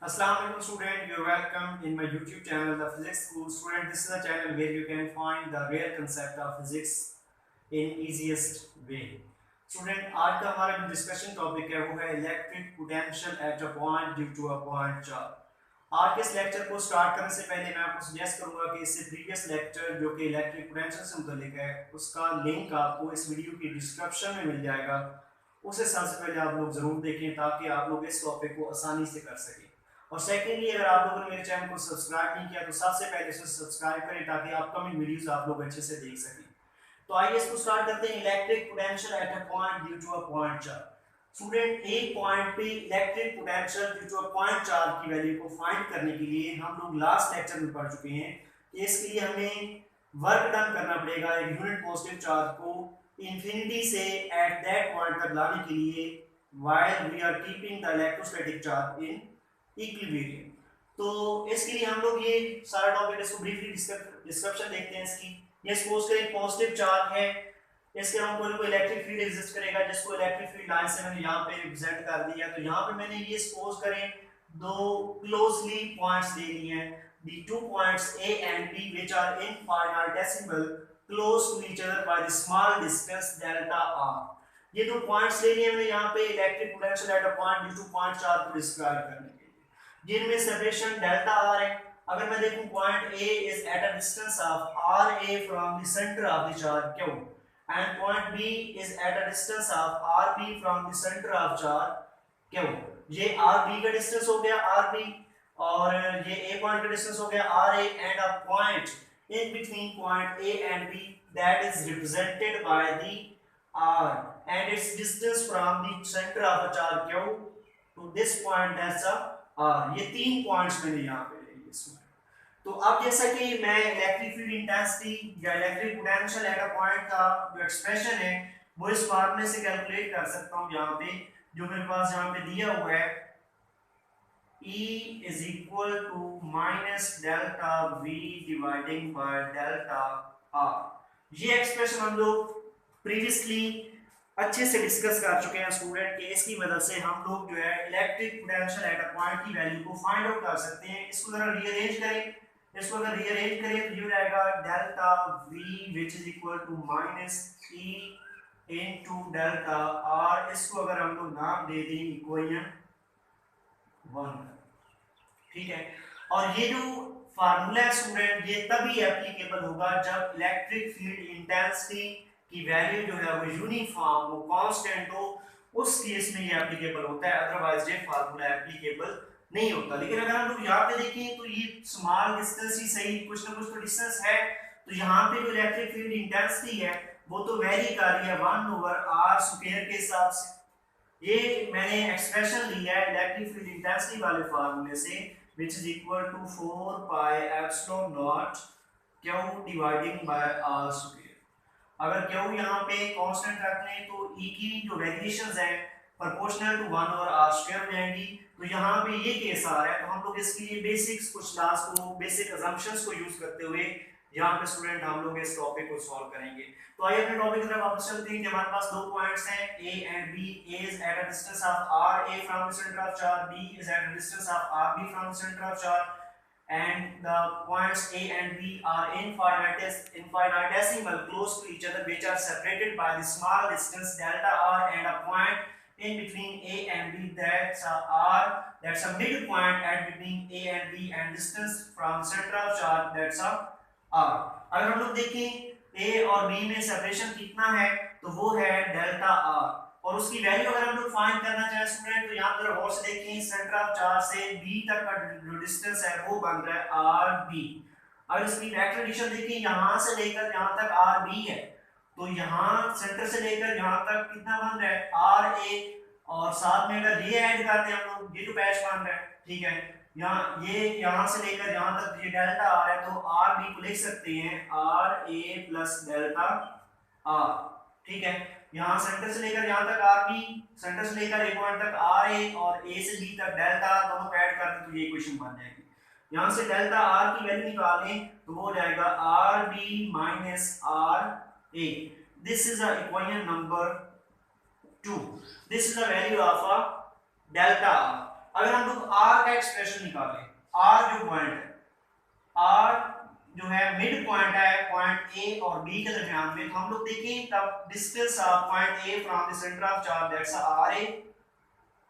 Assalamualaikum student, you're welcome in my YouTube channel, The Physics School. Student, this is a channel where you can find the real concept of physics in easiest way. Student, आज का हमारा जो discussion topic है वो है electric potential at a point due to a point charge. आज के इस लेक्चर को स्टार्ट करने से पहले मैं आपको सजेस्ट करूंगा कि इससे प्रीवियस लेक्चर जो कि इलेक्ट्रिक पोटेंशियल से मुतालिक है उसका लिंक आपको इस वीडियो की डिस्क्रिप्शन में मिल जाएगा। उसे सबसे पहले आप लोग जरूर देखें ताकि आप लोग इस टॉपिक को आसानी से कर सकें। और सेकेंडली, अगर आप लोगों ने मेरे चैनल को सब्सक्राइब नहीं किया तो सबसे पहले इसे सब्सक्राइब करें ताकि अपकमिंग वीडियोस आप लोग अच्छे से देख सकें। तो आइए इसको स्टार्ट करते हैं। Electric potential at a point due to a point charge. Student, एक पॉइंट पे electric potential due to a point charge की वैल्यू को फाइंड करने के लिए हम लोग लास्ट लेक्चर में पढ़ चुके हैं कि इसके लिए हमें वर्क डन करना पड़ेगा एक यूनिट पॉजिटिव चार्ज को इंफिनिटी से एट दैट पॉइंट तक लाने के लिए while we are keeping the electrostatic charge in equilibrium. तो इसके लिए हम लोग ये सारा टॉपिक इसको ब्रीफली डिस्क्रिप्शन देखते हैं इसकी। ये सपोज करें पॉजिटिव चार्ज है, इसके हम कोई इलेक्ट्रिक फील्ड एग्जिस्ट करेगा जिसको इलेक्ट्रिक फील्ड लाइन से मैंने यहाँ पे रिप्रेजेंट कर दिया। तो यहाँ पे मैंने ये सपोज करें दो क्लोजली पॉइंट्स ले लिए हैं, the two points A and B which are infinitesimal close to each other by the small distance delta r। ये दो पॉइंट्स ले लिए हमने यहाँ पे electric potential at a point due two point charge को डिस्क्राइब करने के लिए, जिनमें सेपरेशन डेल्टा आर है। अगर मैं देखूं point A is at a distance of RA from the center of the charge Q and point B is at a distance of RB from the center of charge Q। ये RB का distance हो गया RB और ये A point का distance हो गया RA and a point in between point A and B that is represented by the R and its distance from the center of the charge Q to this point that's a R। ये तीन points मैंने यहाँ पे ले लिए इसमें। तो अब जैसा कि मैं इलेक्ट्रिक फील्ड इंटेंसिटी या electric potential at a point का जो एक्सप्रेशन है वो इस फॉर्मूले से कैलकुलेट कर सकता हूँ यहाँ पे, जो मेरे पास यहाँ पे दिया हुआ है E is equal to minus delta V dividing by delta R। ये एक्सप्रेशन हम लोग प्रीवियसली अच्छे से डिस्कस कर चुके हैं स्टूडेंट के। इसकी मदद से हम लोग जो है electric potential at a point की वैल्यू को फाइंड आउट कर सकते हैं। इसको जरा रीअरेंज करें, इसको अगर रीअरेंज करें तो ये रहेगा delta V which is equal to minus E into delta R। इसको अगर हम लोग नाम दे दें इक्वेशन 1, ठीक है। और ये जो फार्मूला है स्टूडेंट ये तभी एप्लीकेबल होगा जब इलेक्ट्रिक फील्ड इंटेंसिटी की वैल्यू जो है वो यूनिफॉर्म हो, कांस्टेंट हो, उस केस में ये एप्लीकेबल होता है, अदरवाइज ये फार्मूला एप्लीकेबल नहीं होता। लेकिन अगर हम लोग यहाँ पे देखें तो ये स्मॉल डिस्टेंस ही सही, कुछ ना कुछ तो डिस्टेंस है। तो यहाँ पे जो इलेक्ट्रिक फील्ड इंटेंसिटी है वो तो वेरी कर रही है 1/r² के हिसाब से। ये मैंने एक्सप्रेशन लिया है इलेक्ट्रिक फील्ड इंटेंसिटी वाले फार्मूले से which is equal to 4 pi epsilon naught Q dividing by r²। अगर Q यहाँ पे कांस्टेंट रख लें तो E की जो वेरिएशंस हैं प्रोपोर्शनल टू 1/r² में आएंगी। तो यहाँ पे ये केस आ रहा है, तो हम लोग इसके लिए बेसिक्स कुछ लॉस को, बेसिक असम्पशंस को यूज करते हुए यहाँ पे स्टूडेंट हम लोग इस टॉपिक को सॉल्व करेंगे। तो आइए अपने टॉपिक की तरफ वापस चलते हैं कि हमारे पास दो पॉइंट्स हैं A and B। A is at a distance of RA from the center of charge, B is at a distance of RB from the center of charge, and the points A and B are infinitesimal close to each other which are separated by the small distance delta R and a point in between A and B that's a R, that's a midpoint at between A and B and distance from the center of charge that's a R। अगर हम लोग देखें A और B में separation कितना है तो वो है डेल्टा R, और उसकी वैल्यू अगर हम लोग फाइंड करना चाहें स्टूडेंट तो यहाँ पर गौर से देखें सेंटर ऑफ चार्ज से B तक का जो डिस्टेंस है वो बन रहा है RB। अगर इसकी वेक्टर एडिशन देखें यहाँ से लेकर यहाँ तक RB है तो यहाँ सेंटर से लेकर यहाँ तक कितना बन रहा है RA, और साथ में अगर ये ऐड करते हैं हम लोग ये तो पैच बन रहा है, ठीक है। यहाँ ये यहाँ से लेकर यहाँ तक ये डेल्टा आर है तो आर बी को लिख सकते हैं R A plus delta R, ठीक है। यहाँ सेंटर से लेकर यहाँ तक आर बी, सेंटर से लेकर एक पॉइंट तक आर ए और ए से बी तक डेल्टा आर, दोनों को ऐड करते तो ये इक्वेशन बन जाएगी। यहाँ से डेल्टा आर की वैल्यू निकालें तो वो हो जाएगा R B minus R A. This is equation number 2। This is the value of a delta R. अगर हम लोग r का का एक्सप्रेशन निकालें, आर जो पॉइंट है, आर जो है मिड पॉइंट है पॉइंट ए और बी के दरमियान में, तो हम लोग देखें तब distance of point A from the centre of charge that's R A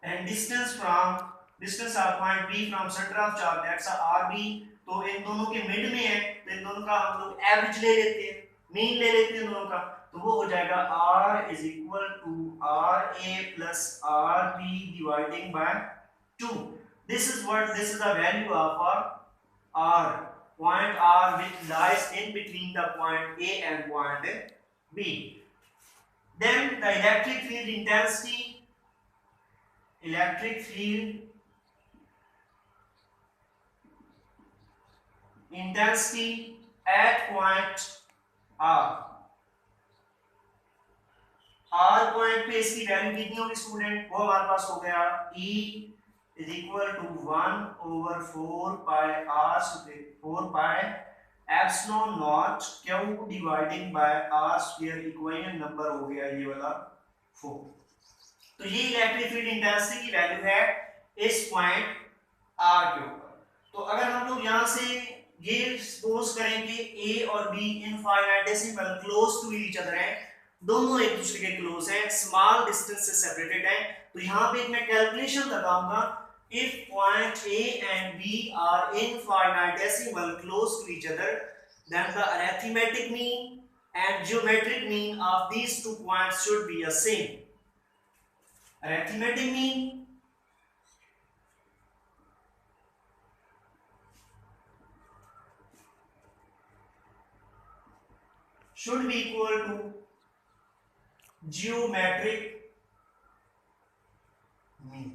and distance of point B from centre of charge that's R B. तो इन दोनों के मिड में है, तो इन दोनों का हम लोग एवरेज ले लेते हैं, मीन ले लेते हैं दोनों का, तो वो हो जाएगा r is equal to R A plus R B dividing by 2। This is the value of r, point r which lies in between the point a and point b। then the electric field intensity at point r, r point पे इसकी value कितनी होगी student, वो हमारे पास हो गया E is equal to 1 over 4 pi r square 4 pi epsilon naught q dividing by r square, equation number हो गया ये वाला 4। तो ये इलेक्ट्रिक फील्ड इंटेंसिटी की वैल्यू है इस पॉइंट r के ऊपर। तो अगर हम लोग यहां से ये सपोज करें कि a और b infinitesimal close to each other हैं, दोनों एक दूसरे के क्लोज हैं, स्मॉल डिस्टेंस से सेपरेटेड हैं, तो यहां पे मैं कैलकुलेशन लगाऊंगा, if point A and B are infinitesimal close to each other, then the arithmetic mean and geometric mean of these 2 points should be the same। arithmetic mean should be equal to geometric mean।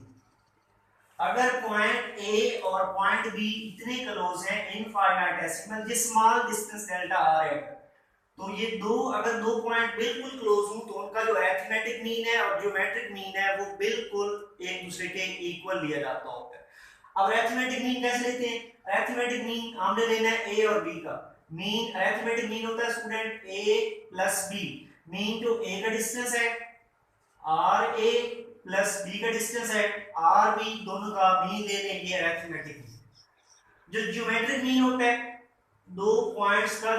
अगर point A और point B इतने close हैं infinitesimal, ये small distance delta R है, तो ये अगर दो पॉइंट बिल्कुल क्लोज हों तो उनका जो अरिथमेटिक मीन है और ज्योमेट्रिक मीन है वो बिल्कुल एक दूसरे के इक्वल लिया जाता होता है। अब अरिथमेटिक मीन कैसे लेते हैं, अरिथमेटिक मीन हमने लेना है ए और बी का मीन। अरिथमेटिक मीन होता है स्टूडेंट ए प्लस बी, मीन जो ए का डिस्टेंस है आर ए प्लस बी का डिस्टेंस है आर बी, दोनों का मीन ले लेंगे अरिथमेटिक मीन। जो ज्योमेट्रिक मीन होता है दो पॉइंट्स का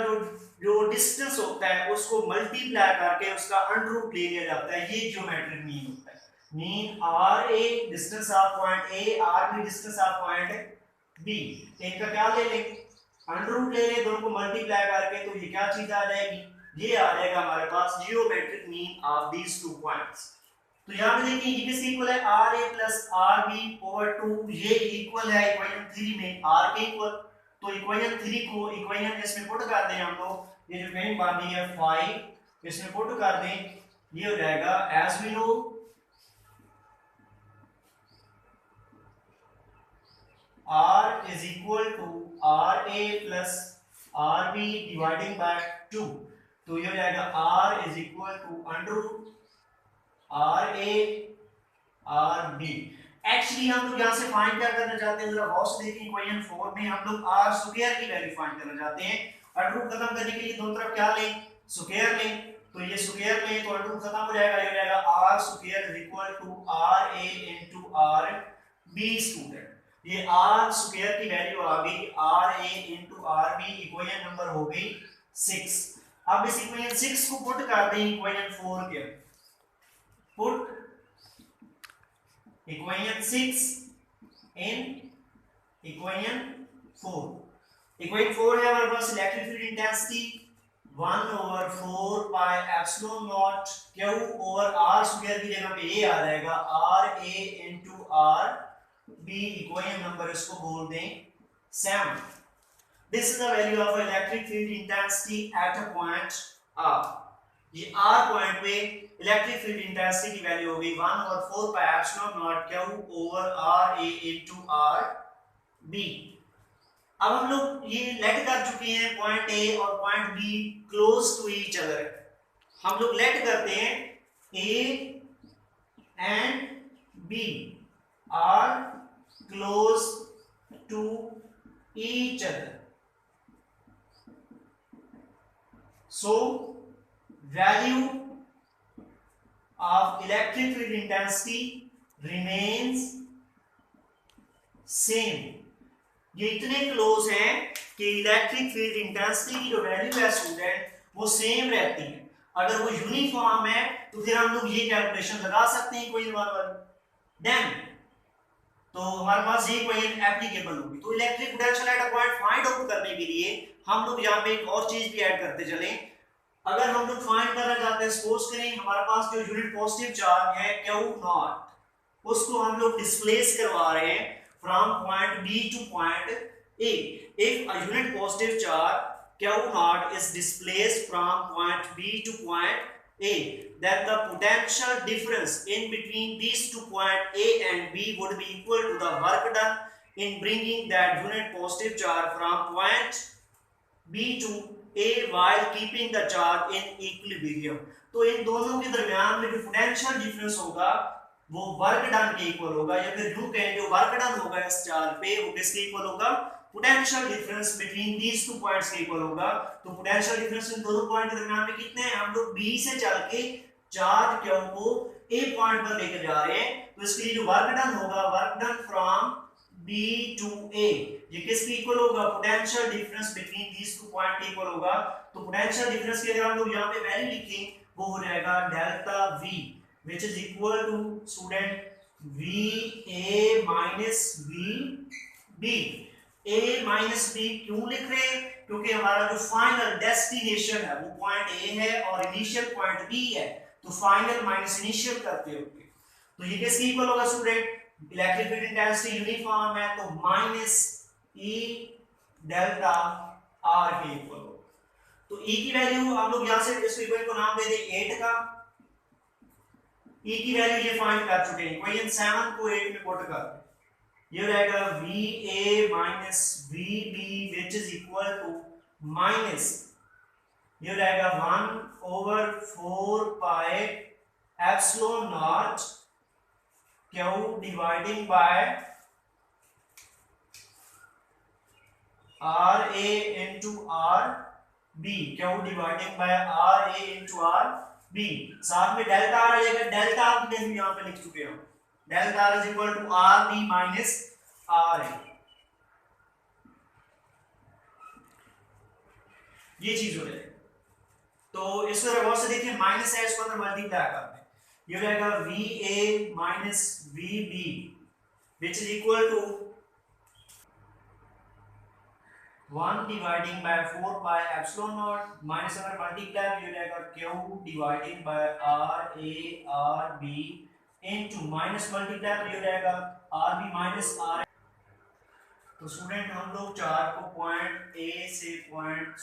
जो डिस्टेंस होता है उसको मल्टीप्लाई करके उसका अंडर रूट ले लिया जाता है, ये ज्योमेट्रिक मीन होता है। Mean R A distance of point A, R B distance of point B, इनका क्या ले लें अंडर रूट ले लें, दोनों को मल्टीप्लाई करके, तो ये क्या चीज आ जाएगी, ये आ जाएगा हमारे पास geometric mean of these 2 points. तो यहां पे देखिए ये किसके इक्वल है, R A plus R B over 2, ये इक्वल है इक्वेशन 3 में आर के इक्वल। तो इक्वेशन 3 को इक्वेशन इसमें पुट कर दें हम लोग, ये जो कहीं बांधी है 5 इसमें पुट कर दें, ये हो जाएगा as we know r is equal to ra plus rb dividing by 2। तो ये हो जाएगा r is equal to under root ra rb। Actually हम लोग यहाँ से फाइंड क्या करना चाहते हैं, जरा गौर से देखिए इक्वेशन 4 में हम लोग r स्क्वायर की वैल्यू फाइंड करना चाहते हैं। अंडर रूट खत्म करने के लिए दोनों तरफ क्या लें, स्क्वायर लें, तो ये स्क्वायर लें तो अंडर रूट खत्म हो जाएगा, ये हो जाएगा r square is equal to ra into rb। Student ये r स्क्वायर की वैल्यू आ गई ra into rb, equation number हो गई 6। अब इस इक्वेशन 6 को पुट कर दें इक्वेशन 4 के, put equation 6 in equation 4। Equation 4 है हमारे पास electric field intensity 1 over 4 pi epsilon naught q over r square की जगह पे a आ जाएगा ra into r b, equation number इसको बोल दें 7। This is the value of electric field intensity at a point r। ये r पॉइंट पे इलेक्ट्रिक फील्ड इंटेंसिटी की वैल्यू होगी 1 और 4 pi epsilon naught q over r a into r b। अब हम लोग ये लेट कर चुके हैं पॉइंट a और point b close to each other, हम लोग लेट करते हैं a and b are close to each other, so value of electric field intensity remains same, ये इतने क्लोज हैं कि इलेक्ट्रिक फील्ड इंटेंसिटी की जो वैल्यू है स्टूडेंट वो सेम रहती है। अगर वो यूनिफॉर्म है तो फिर हम लोग ये कैलकुलेशन लगा सकते हैं कोई वाली। देन तो हमारे पास ये कोई एप्लीकेबल होगी। तो electric potential at a point find out करने के लिए हम लोग यहाँ पे एक और चीज भी ऐड करते चलें। अगर हम लोग फाइंड करना चाहते हैं, सपोज करें हमारे पास जो यूनिट पॉजिटिव चार्ज है Q नॉट, उसको हम लोग डिस्प्लेस करवा रहे हैं from point B two point A। If a unit positive charge Q naught is displaced from point B to point A, then the potential difference in between these two point A and B would be equal to the work done in bringing that unit positive charge from point B to A while keeping the charge in equilibrium। तो इन दोनों के दरमियान में जो potential difference होगा वो work done के इक्वल होगा, या फिर यूं कहें जो वर्क डन होगा इस चार्ज पे वो किसके इक्वल होगा, potential difference between these two points के इक्वल होगा। तो पोटेंशियल डिफरेंस इन दोनों पॉइंट के दरमियान में कितने हैं, हम लोग B से चल के चार्ज Q को A पॉइंट पर लेकर जा रहे हैं, तो इसके लिए जो वर्क डन होगा, work done from B to A, ये किसके इक्वल होगा, potential difference between these two point के इक्वल होगा। तो पोटेंशियल डिफरेंस की अगर हम लोग यहाँ पे वैल्यू लिखें वो हो जाएगा delta V, which is equal to student VA minus VB। A minus B क्यों लिख रहे हैं, क्योंकि हमारा जो फाइनल डेस्टिनेशन है वो पॉइंट A है और इनिशियल पॉइंट B है, तो फाइनल माइनस इनिशियल करते होंगे। तो ये किसके इक्वल होगा student, electric field intensity uniform है तो माइनस E डेल्टा R के इक्वल होगा। तो E की वैल्यू हम लोग यहां से इस इक्वेशन को नाम दे दें 8 का। E की वैल्यू ये फाइंड कर चुके हैं, इक्वेशन 7 को 8 में पुट कर दें, ये रहेगा VA minus VB which is equal to minus, ये रहेगा 1/4 pi epsilon naught Q dividing by RA into RB, Q dividing by RA into RB, साथ में डेल्टा R आ जाएगा, डेल्टा R की वैल्यू यहां पे लिख चुके हैं, delta R is equal to RB minus RA। ये चीज हो जाएगी। तो इसको अगर गौर से देखिए माइनस है, इसको अंदर मल्टीप्लाई कर दें, ये रहेगा VA minus VB which is equal to 1 dividing by 4 pi epsilon naught, minus अगर मल्टीप्लाई ये रहेगा Q dividing by RA RB into minus multiply ये रहेगा RB माइनस RA। तो स्टूडेंट हम लोग चार्ज को पॉइंट B से पॉइंट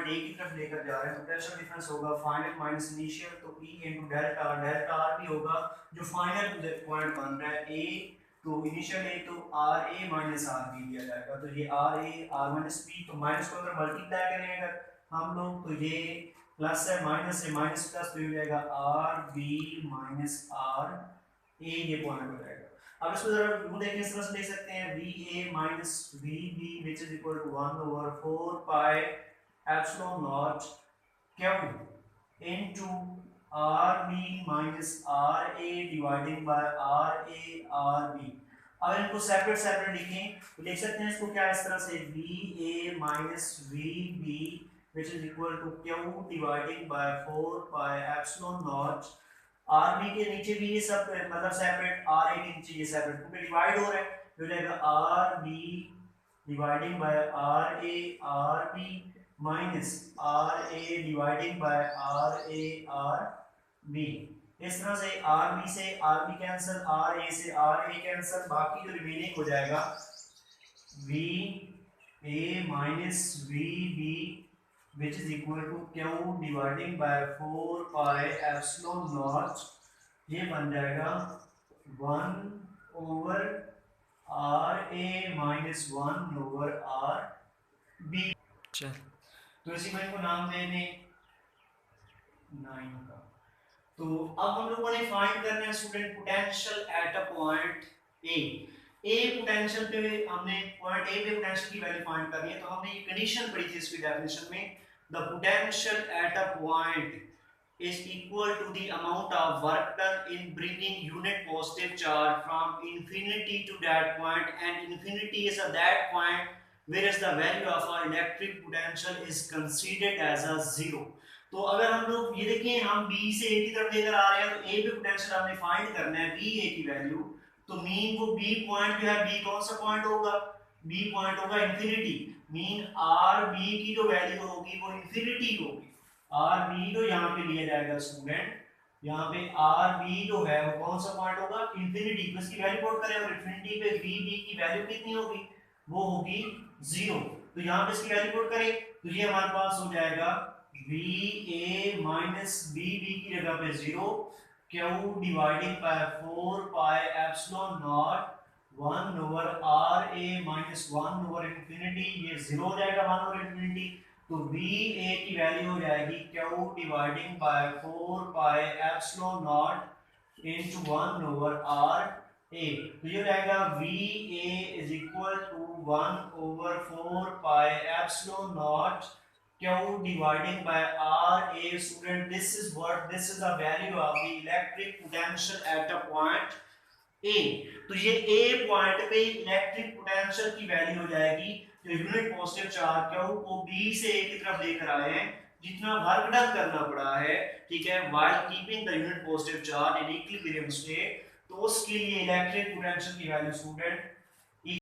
A की तरफ लेकर जा रहे हैं, पोटेंशियल डिफरेंस होगा फाइनल माइनस इनिशियल, तो E into delta R, delta R भी होगा जो फाइनल पॉइंट बन रहा है A, तो इनिशियल A तो RA माइनस RB दिया जाएगा, तो ये RA R माइनस B, तो माइनस को अगर मल्टीप्लाई करें अगर हम लोग तो ये प्लस है, माइनस से माइनस प्लस तो ये जाएगा RB माइनस RA, ये पॉइंट हो जाएगा। अब इसको जरा यूं देखें, इस तरह से लिख सकते हैं VA minus VB which is equal to 1/4 pi epsilon naught Q into RB minus RA dividing by RA RB। अगर इनको सेपरेट सेपरेट लिखें तो लिख सकते हैं इसको क्या, इस तरह से VA minus VB which is equal to Q dividing by 4 pi epsilon naught RB के नीचे भी ये सब मतलब सेपरेट, RA के नीचे ये सेपरेट क्योंकि डिवाइड हो रहा है, तो रहेगा RB dividing by RA RB minus RA dividing by RA RB। इस तरह से RB से RB कैंसिल, RA से RA कैंसिल, बाकी जो रिमेनिंग हो जाएगा VA minus VB which is equal to Q dividing by 4 pi epsilon naught, ये बन जाएगा 1/RA minus 1/RB। चल तो इसी में को नाम दे दें 9 का। तो अब हम लोगों ने फाइंड करना है student potential at a point A potential पे हमने पॉइंट ए पे पोटेंशियल की वैल्यू फाइंड करनी है, तो हमने ये कंडीशन पढ़ी थी इसकी डेफिनेशन में, the potential at a point is equal to the amount of work done in bringing unit positive charge from infinity to that point, and infinity is at that point whereas the value of our electric potential is considered as a zero. तो अगर हम लोग ये देखें हम B से A की तरफ लेकर आ रहे हैं तो A पे पोटेंशियल हमने फाइंड करना है B A की वैल्यू, तो मीन वो B पॉइंट जो है B कौन सा पॉइंट होगा, B पॉइंट होगा इंफिनिटी, मीन आर बी की जो वैल्यू होगी वो इंफिनिटी होगी। आर बी जो यहाँ पे लिया जाएगा स्टूडेंट, यहाँ पे आर बी जो है वो कौन सा पॉइंट होगा इंफिनिटी, प्लस की वैल्यू पुट करें और इंफिनिटी पे वी बी की वैल्यू कितनी होगी, वो होगी जीरो। तो यहाँ पे इसकी वैल्यू पुट करें तो ये हमारे पास हो जाएगा V A minus B B की जगह पे zero, Q dividing by 4 pi epsilon naught 1 over R A minus 1 over infinity, ये जीरो हो जाएगा 1 ओवर इंफिनिटी, तो वी ए की वैल्यू हो जाएगी Q dividing by 4 pi epsilon naught into 1 over R A, तो ये हो जाएगा V A is equal to 1 over 4 pi epsilon naught Q dividing by R A. Student this is what, this is the value of the electric potential at a point A. तो ये A point पे electric potential की value हो जाएगी जो unit positive charge Q को B से A की तरफ लेकर आए हैं, जितना वर्क डन करना पड़ा है, ठीक है, while keeping the unit positive charge in equilibrium state, तो उसके लिए इलेक्ट्रिक पोटेंशियल की वैल्यू स्टूडेंट